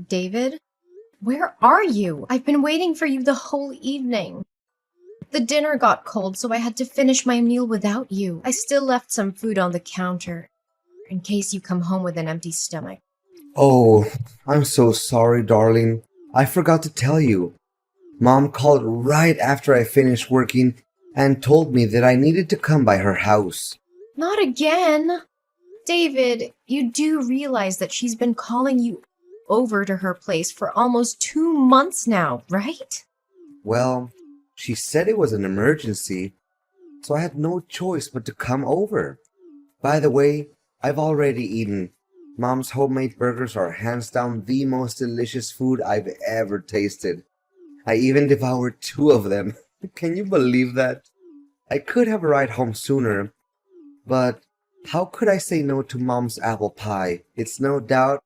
David, where are you? I've been waiting for you the whole evening. The dinner got cold, so I had to finish my meal without you. I still left some food on the counter, in case you come home with an empty stomach. Oh, I'm so sorry, darling. I forgot to tell you. Mom called right after I finished working and told me that I needed to come by her house. Not again! David, you do realize that she's been calling you over to her place for almost 2 months now, right? Well, she said it was an emergency, so I had no choice but to come over. By the way, I've already eaten. Mom's homemade burgers are hands down the most delicious food I've ever tasted. I even devoured two of them. Can you believe that? I could have a ride home sooner, but how could I say no to Mom's apple pie? It's no doubt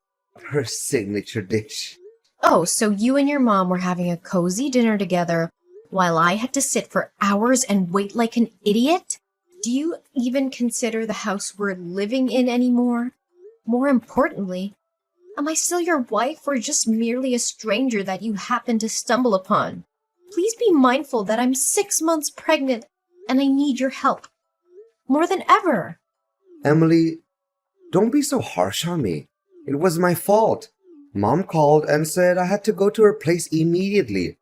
her signature dish. Oh, so you and your mom were having a cozy dinner together while I had to sit for hours and wait like an idiot? Do you even consider the house we're living in anymore? More importantly, am I still your wife or just merely a stranger that you happen to stumble upon? Please be mindful that I'm 6 months pregnant and I need your help. More than ever. Emily, don't be so harsh on me. It was my fault. Mom called and said I had to go to her place immediately.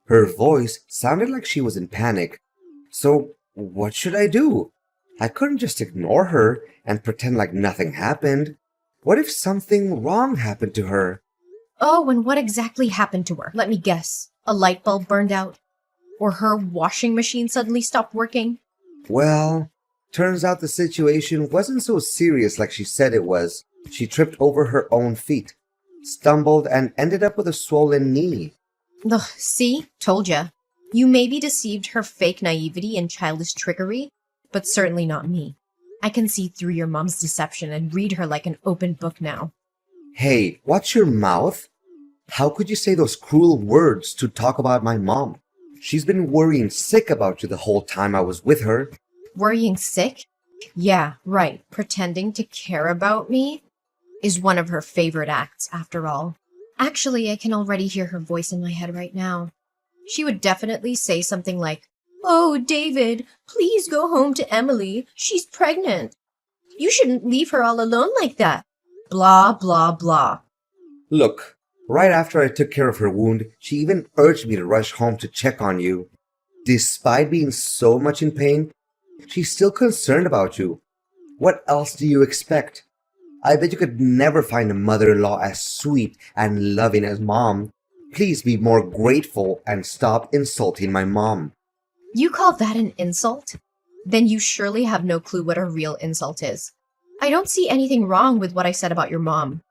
Her voice sounded like she was in panic. So, what should I do? I couldn't just ignore her and pretend like nothing happened. What if something wrong happened to her? Oh, and what exactly happened to her? Let me guess. A light bulb burned out? Or her washing machine suddenly stopped working? Well, turns out the situation wasn't so serious like she said it was. She tripped over her own feet, stumbled, and ended up with a swollen knee. Ugh, see? Told ya. You maybe deceived her fake naivety and childish trickery, but certainly not me. I can see through your mom's deception and read her like an open book now. Hey, watch your mouth. How could you say those cruel words to talk about my mom? She's been worrying sick about you the whole time I was with her. Worrying sick? Yeah, right. Pretending to care about me is one of her favorite acts, after all. Actually, I can already hear her voice in my head right now. She would definitely say something like, "Oh, David, please go home to Emily. She's pregnant. You shouldn't leave her all alone like that. Blah, blah, blah." Look, right after I took care of her wound, she even urged me to rush home to check on you. Despite being so much in pain, she's still concerned about you. What else do you expect? I bet you could never find a mother-in-law as sweet and loving as Mom. Please be more grateful and stop insulting my mom. You call that an insult? Then you surely have no clue what a real insult is. I don't see anything wrong with what I said about your mom.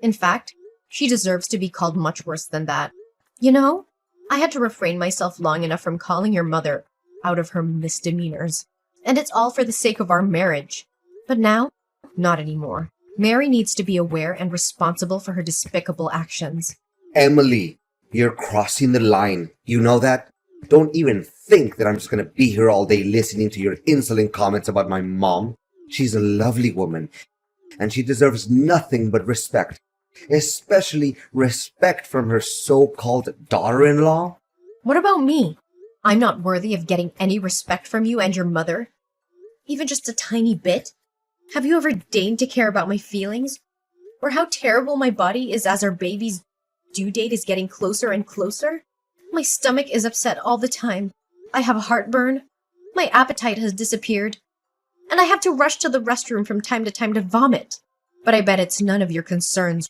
In fact, she deserves to be called much worse than that. You know, I had to refrain myself long enough from calling your mother out of her misdemeanors. And it's all for the sake of our marriage. But now, not anymore. Mary needs to be aware and responsible for her despicable actions. Emily, you're crossing the line. You know that? Don't even think that I'm just gonna be here all day listening to your insolent comments about my mom. She's a lovely woman, and she deserves nothing but respect, especially respect from her so-called daughter-in-law. What about me? I'm not worthy of getting any respect from you and your mother? Even just a tiny bit? Have you ever deigned to care about my feelings? Or how terrible my body is as our baby's due date is getting closer and closer? My stomach is upset all the time. I have heartburn. My appetite has disappeared. And I have to rush to the restroom from time to time to vomit. But I bet it's none of your concerns,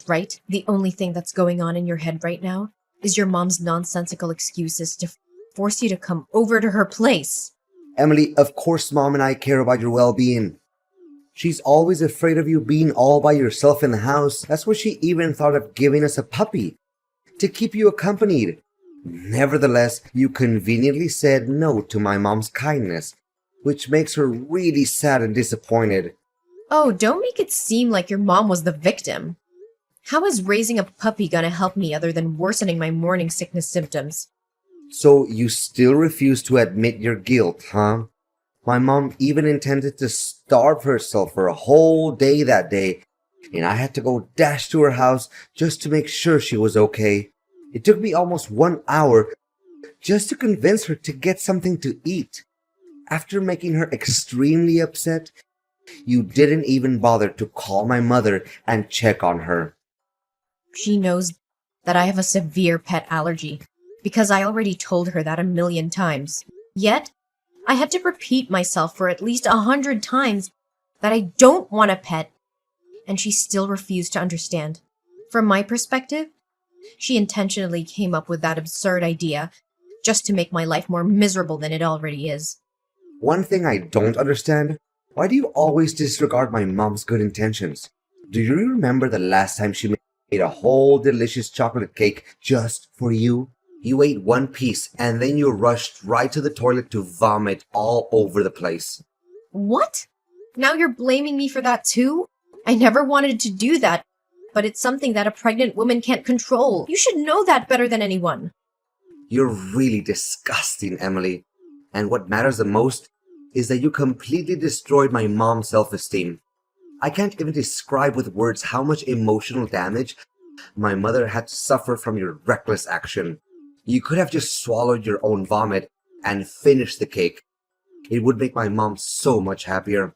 right? The only thing that's going on in your head right now is your mom's nonsensical excuses to force you to come over to her place. Emily, of course Mom and I care about your well-being. She's always afraid of you being all by yourself in the house. That's why she even thought of giving us a puppy to keep you accompanied. Nevertheless, you conveniently said no to my mom's kindness, which makes her really sad and disappointed. Oh, don't make it seem like your mom was the victim. How is raising a puppy gonna help me other than worsening my morning sickness symptoms? So you still refuse to admit your guilt, huh? My mom even intended to starve herself for a whole day that day and I had to go dash to her house just to make sure she was okay. It took me almost 1 hour just to convince her to get something to eat. After making her extremely upset, you didn't even bother to call my mother and check on her. She knows that I have a severe pet allergy because I already told her that a million times. Yet, I had to repeat myself for at least 100 times that I don't want a pet, and she still refused to understand. From my perspective, she intentionally came up with that absurd idea just to make my life more miserable than it already is. One thing I don't understand, why do you always disregard my mom's good intentions? Do you remember the last time she made a whole delicious chocolate cake just for you? You ate one piece and then you rushed right to the toilet to vomit all over the place. What? Now you're blaming me for that too? I never wanted to do that, but it's something that a pregnant woman can't control. You should know that better than anyone. You're really disgusting, Emily. And what matters the most is that you completely destroyed my mom's self-esteem. I can't even describe with words how much emotional damage my mother had to suffer from your reckless action. You could have just swallowed your own vomit and finished the cake. It would make my mom so much happier.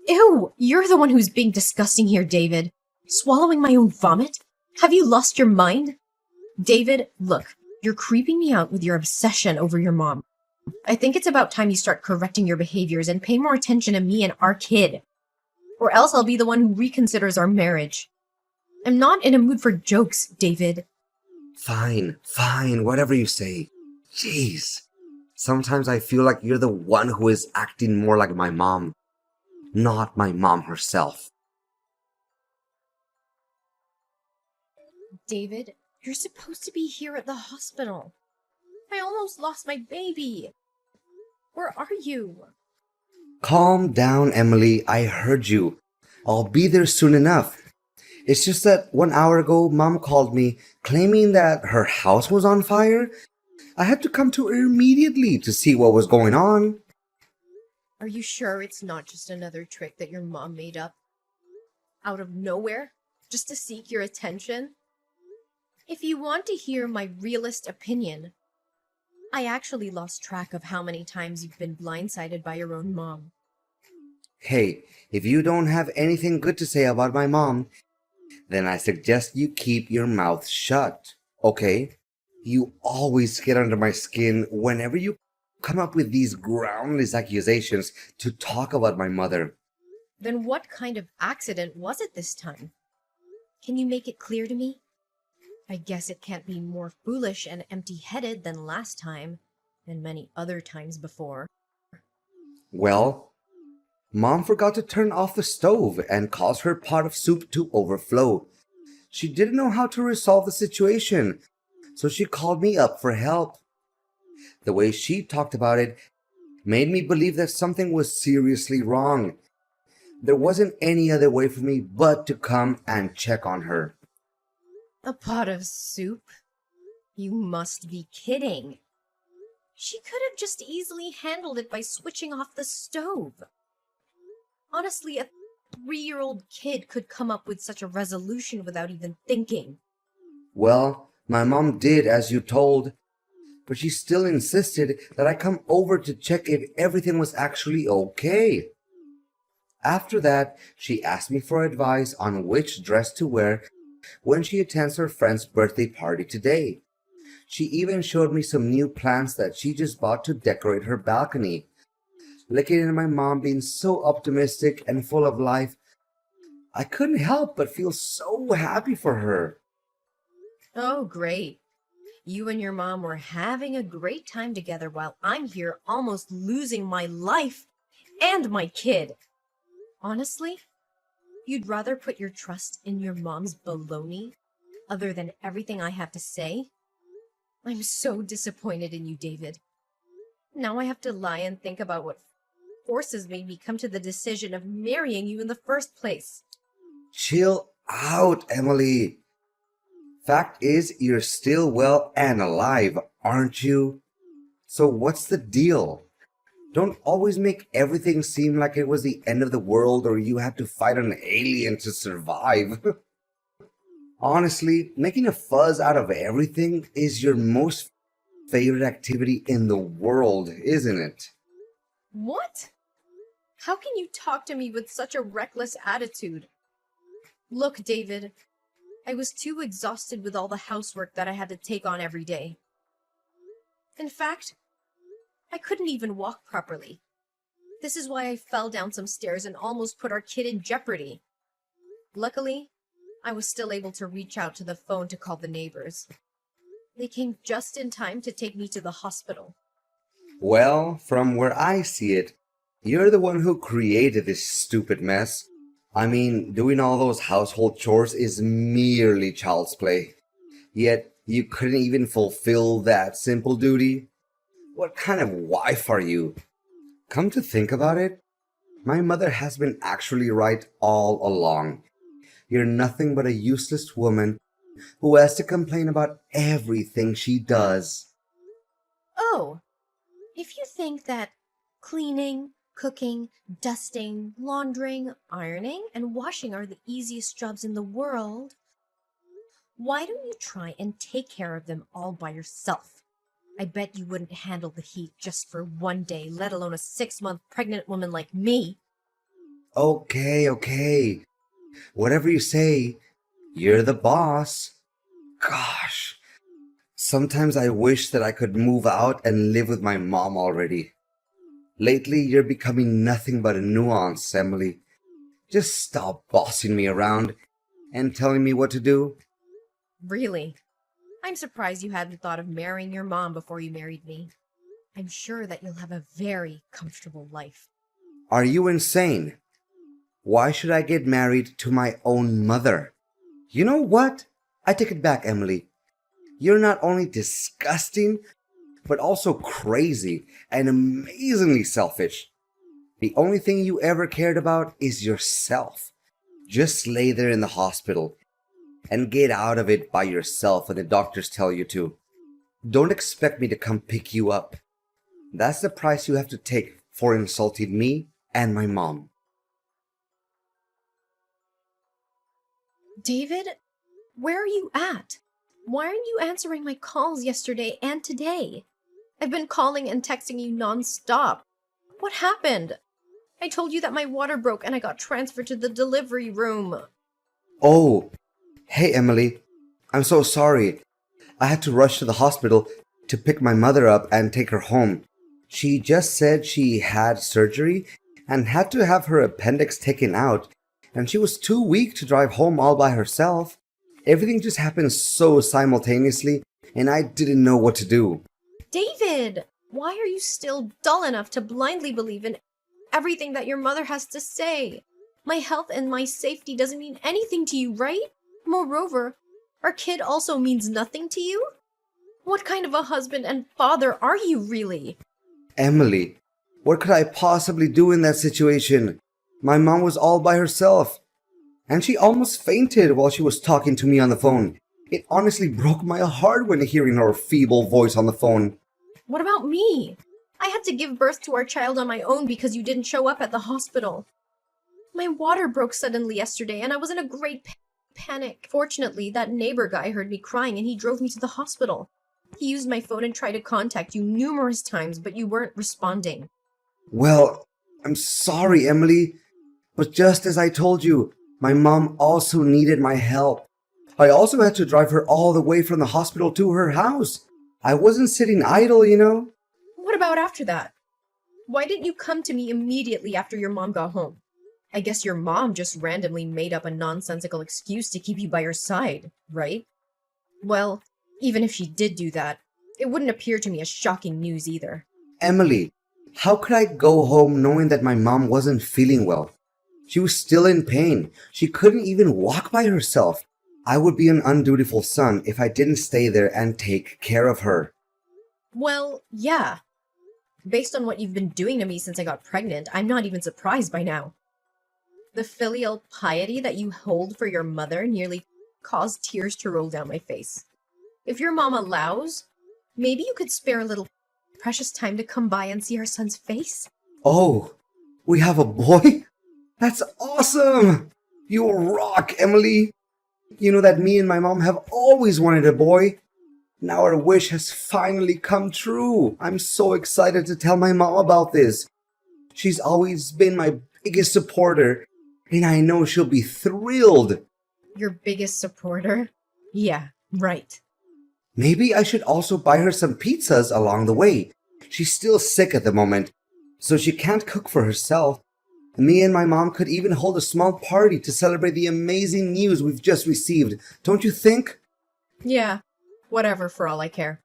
Ew, you're the one who's being disgusting here, David. Swallowing my own vomit? Have you lost your mind? David, look, you're creeping me out with your obsession over your mom. I think it's about time you start correcting your behaviors and pay more attention to me and our kid. Or else I'll be the one who reconsiders our marriage. I'm not in a mood for jokes, David. Fine, whatever you say. Jeez. Sometimes I feel like you're the one who is acting more like my mom, not my mom herself. David, you're supposed to be here at the hospital. I almost lost my baby. Where are you? Calm down, Emily. I heard you. I'll be there soon enough. It's just that 1 hour ago, Mom called me claiming that her house was on fire. I had to come to her immediately to see what was going on. Are you sure it's not just another trick that your mom made up? Out of nowhere? Just to seek your attention? If you want to hear my realist opinion, I actually lost track of how many times you've been blindsided by your own mom. Hey, if you don't have anything good to say about my mom, then I suggest you keep your mouth shut, okay? You always get under my skin whenever you come up with these groundless accusations to talk about my mother. Then what kind of accident was it this time? Can you make it clear to me? I guess it can't be more foolish and empty-headed than last time, and many other times before. Well, Mom forgot to turn off the stove and caused her pot of soup to overflow. She didn't know how to resolve the situation, so she called me up for help. The way she talked about it made me believe that something was seriously wrong. There wasn't any other way for me but to come and check on her. A pot of soup? You must be kidding. She could have just easily handled it by switching off the stove. Honestly, a 3-year-old kid could come up with such a resolution without even thinking. Well, my mom did as you told, but she still insisted that I come over to check if everything was actually okay. After that, she asked me for advice on which dress to wear when she attends her friend's birthday party today. She even showed me some new plants that she just bought to decorate her balcony. Looking at my mom being so optimistic and full of life, I couldn't help but feel so happy for her. Oh, great. You and your mom were having a great time together while I'm here almost losing my life and my kid. Honestly, you'd rather put your trust in your mom's baloney other than everything I have to say? I'm so disappointed in you, David. Now I have to lie and think about what forces made me come to the decision of marrying you in the first place. Chill out, Emily. Fact is, you're still well and alive, aren't you? So what's the deal? Don't always make everything seem like it was the end of the world or you had to fight an alien to survive. Honestly, making a fuzz out of everything is your most favorite activity in the world, isn't it? What? How can you talk to me with such a reckless attitude? Look, David, I was too exhausted with all the housework that I had to take on every day. In fact, I couldn't even walk properly. This is why I fell down some stairs and almost put our kid in jeopardy. Luckily, I was still able to reach out to the phone to call the neighbors. They came just in time to take me to the hospital. Well, from where I see it, you're the one who created this stupid mess. I mean, doing all those household chores is merely child's play. Yet, you couldn't even fulfill that simple duty? What kind of wife are you? Come to think about it, my mother has been actually right all along. You're nothing but a useless woman who has to complain about everything she does. Oh, if you think that cleaning, cooking, dusting, laundering, ironing, and washing are the easiest jobs in the world, why don't you try and take care of them all by yourself? I bet you wouldn't handle the heat just for one day, let alone a 6-month pregnant woman like me. Okay. Whatever you say, you're the boss. Gosh, sometimes I wish that I could move out and live with my mom already. Lately, you're becoming nothing but a nuance, Emily. Just stop bossing me around and telling me what to do. Really? I'm surprised you hadn't thought of marrying your mom before you married me. I'm sure that you'll have a very comfortable life. Are you insane? Why should I get married to my own mother? You know what? I take it back, Emily. You're not only disgusting, but also crazy and amazingly selfish. The only thing you ever cared about is yourself. Just lay there in the hospital and get out of it by yourself when the doctors tell you to. Don't expect me to come pick you up. That's the price you have to take for insulting me and my mom. David, where are you at? Why aren't you answering my calls yesterday and today? I've been calling and texting you nonstop. What happened? I told you that my water broke and I got transferred to the delivery room. Oh, hey Emily. I'm so sorry. I had to rush to the hospital to pick my mother up and take her home. She just said she had surgery and had to have her appendix taken out, and she was too weak to drive home all by herself. Everything just happened so simultaneously, and I didn't know what to do. David, why are you still dull enough to blindly believe in everything that your mother has to say? My health and my safety doesn't mean anything to you, right? Moreover, our kid also means nothing to you? What kind of a husband and father are you really? Emily, what could I possibly do in that situation? My mom was all by herself, and she almost fainted while she was talking to me on the phone. It honestly broke my heart when hearing her feeble voice on the phone. What about me? I had to give birth to our child on my own because you didn't show up at the hospital. My water broke suddenly yesterday and I was in a great panic. Fortunately, that neighbor guy heard me crying and he drove me to the hospital. He used my phone and tried to contact you numerous times, but you weren't responding. Well, I'm sorry, Emily, but just as I told you, my mom also needed my help. I also had to drive her all the way from the hospital to her house. I wasn't sitting idle, you know? What about after that? Why didn't you come to me immediately after your mom got home? I guess your mom just randomly made up a nonsensical excuse to keep you by her side, right? Well, even if she did do that, it wouldn't appear to me as shocking news either. Emily, how could I go home knowing that my mom wasn't feeling well? She was still in pain. She couldn't even walk by herself. I would be an undutiful son if I didn't stay there and take care of her. Well, yeah. Based on what you've been doing to me since I got pregnant, I'm not even surprised by now. The filial piety that you hold for your mother nearly caused tears to roll down my face. If your mom allows, maybe you could spare a little precious time to come by and see our son's face? Oh, we have a boy? That's awesome! You rock, Emily! You know that me and my mom have always wanted a boy. Now our wish has finally come true. I'm so excited to tell my mom about this. She's always been my biggest supporter, and I know she'll be thrilled. Your biggest supporter? Yeah, right. Maybe I should also buy her some pizzas along the way. She's still sick at the moment, so she can't cook for herself. Me and my mom could even hold a small party to celebrate the amazing news we've just received, don't you think? Yeah, whatever for all I care.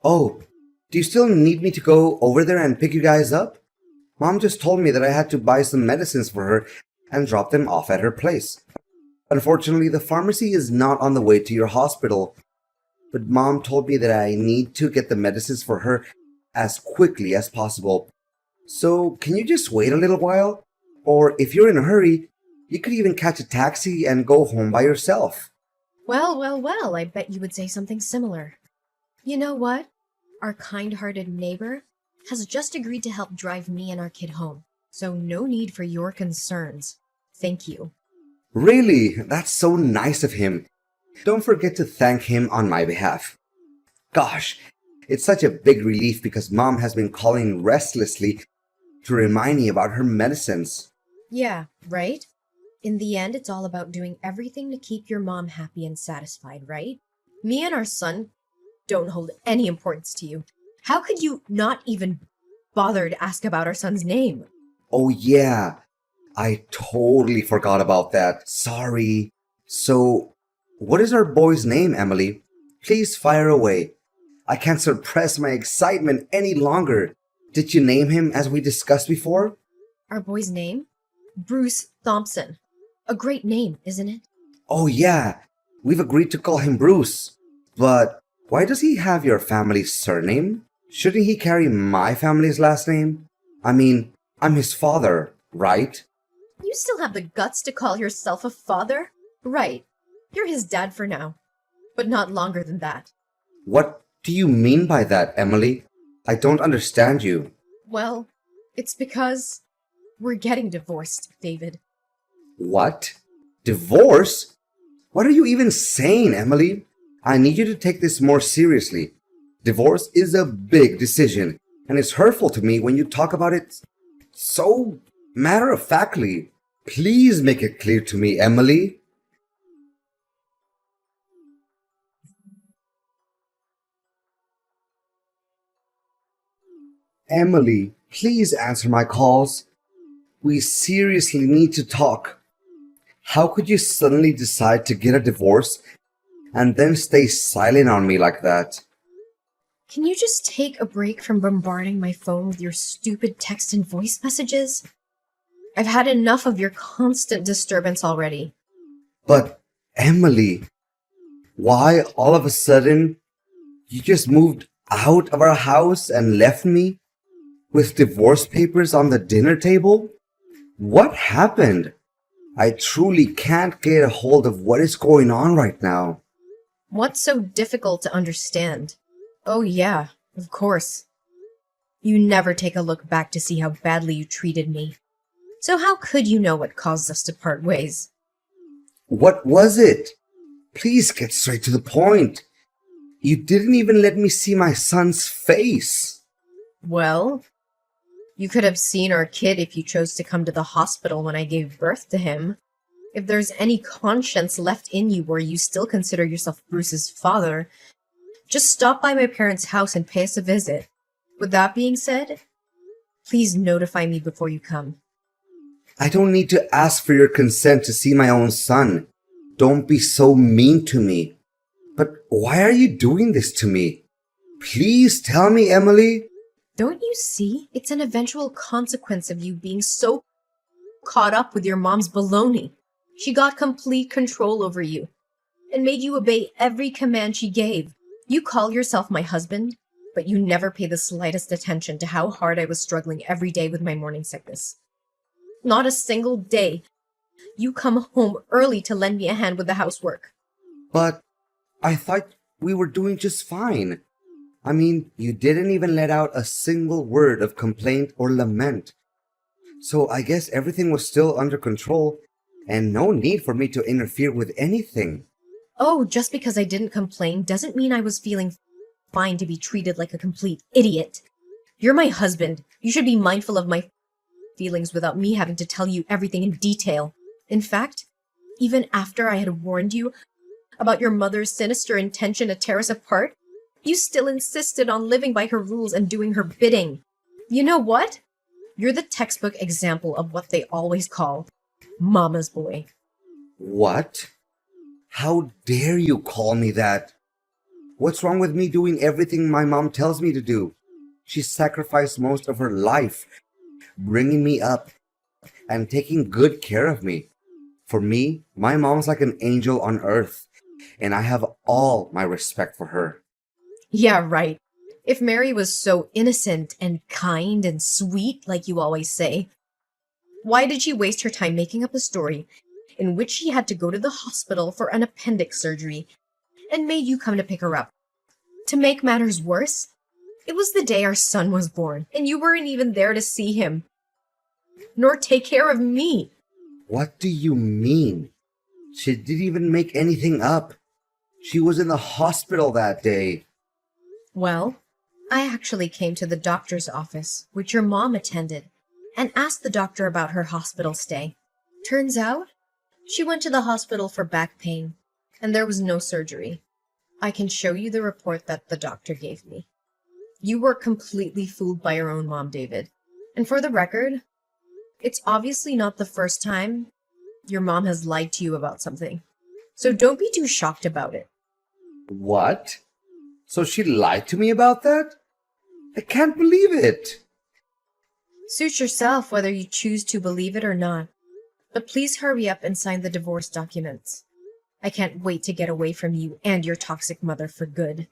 Oh, do you still need me to go over there and pick you guys up? Mom just told me that I had to buy some medicines for her and drop them off at her place. Unfortunately, the pharmacy is not on the way to your hospital, but Mom told me that I need to get the medicines for her as quickly as possible. So, can you just wait a little while? Or if you're in a hurry, you could even catch a taxi and go home by yourself. Well, I bet you would say something similar. You know what? Our kind-hearted neighbor has just agreed to help drive me and our kid home, so no need for your concerns. Thank you. Really? That's so nice of him. Don't forget to thank him on my behalf. Gosh, it's such a big relief because Mom has been calling restlessly to remind me about her medicines. Yeah, right? In the end, it's all about doing everything to keep your mom happy and satisfied, right? Me and our son don't hold any importance to you. How could you not even bother to ask about our son's name? Oh yeah, I totally forgot about that. Sorry. So, what is our boy's name, Emily? Please fire away. I can't suppress my excitement any longer. Did you name him as we discussed before? Our boy's name? Bruce Thompson. A great name, isn't it? Oh yeah, we've agreed to call him Bruce. But why does he have your family's surname? Shouldn't he carry my family's last name? I mean, I'm his father, right? You still have the guts to call yourself a father? Right. You're his dad for now. But not longer than that. What do you mean by that, Emily? I don't understand you. Well, it's because we're getting divorced, David. What? Divorce? What are you even saying, Emily? I need you to take this more seriously. Divorce is a big decision, and it's hurtful to me when you talk about it so matter-of-factly. Please make it clear to me, Emily. Emily, please answer my calls. We seriously need to talk. How could you suddenly decide to get a divorce and then stay silent on me like that? Can you just take a break from bombarding my phone with your stupid text and voice messages? I've had enough of your constant disturbance already. But, Emily, why all of a sudden you just moved out of our house and left me with divorce papers on the dinner table? What happened? I truly can't get a hold of what is going on right now. What's so difficult to understand? Oh yeah, of course. You never take a look back to see how badly you treated me. So how could you know what caused us to part ways? What was it? Please get straight to the point. You didn't even let me see my son's face. Well, you could have seen our kid if you chose to come to the hospital when I gave birth to him. If there's any conscience left in you where you still consider yourself Bruce's father, just stop by my parents' house and pay us a visit. With that being said, please notify me before you come. I don't need to ask for your consent to see my own son. Don't be so mean to me. But why are you doing this to me? Please tell me, Emily. Don't you see? It's an eventual consequence of you being so caught up with your mom's baloney. She got complete control over you and made you obey every command she gave. You call yourself my husband, but you never pay the slightest attention to how hard I was struggling every day with my morning sickness. Not a single day. You come home early to lend me a hand with the housework. But I thought we were doing just fine. I mean, you didn't even let out a single word of complaint or lament. So I guess everything was still under control and no need for me to interfere with anything. Oh, just because I didn't complain doesn't mean I was feeling fine to be treated like a complete idiot. You're my husband. You should be mindful of my feelings without me having to tell you everything in detail. In fact, even after I had warned you about your mother's sinister intention to tear us apart, you still insisted on living by her rules and doing her bidding. You know what? You're the textbook example of what they always call mama's boy. What? How dare you call me that? What's wrong with me doing everything my mom tells me to do? She sacrificed most of her life bringing me up and taking good care of me. For me, my mom's like an angel on earth, and I have all my respect for her. Yeah, right. If Mary was so innocent and kind and sweet, like you always say, why did she waste her time making up a story in which she had to go to the hospital for an appendix surgery and made you come to pick her up? To make matters worse, it was the day our son was born, and you weren't even there to see him, nor take care of me. What do you mean? She didn't even make anything up. She was in the hospital that day. Well, I actually came to the doctor's office, which your mom attended, and asked the doctor about her hospital stay. Turns out, she went to the hospital for back pain, and there was no surgery. I can show you the report that the doctor gave me. You were completely fooled by your own mom, David. And for the record, it's obviously not the first time your mom has lied to you about something. So don't be too shocked about it. What? So she lied to me about that? I can't believe it. Suit yourself whether you choose to believe it or not. But please hurry up and sign the divorce documents. I can't wait to get away from you and your toxic mother for good.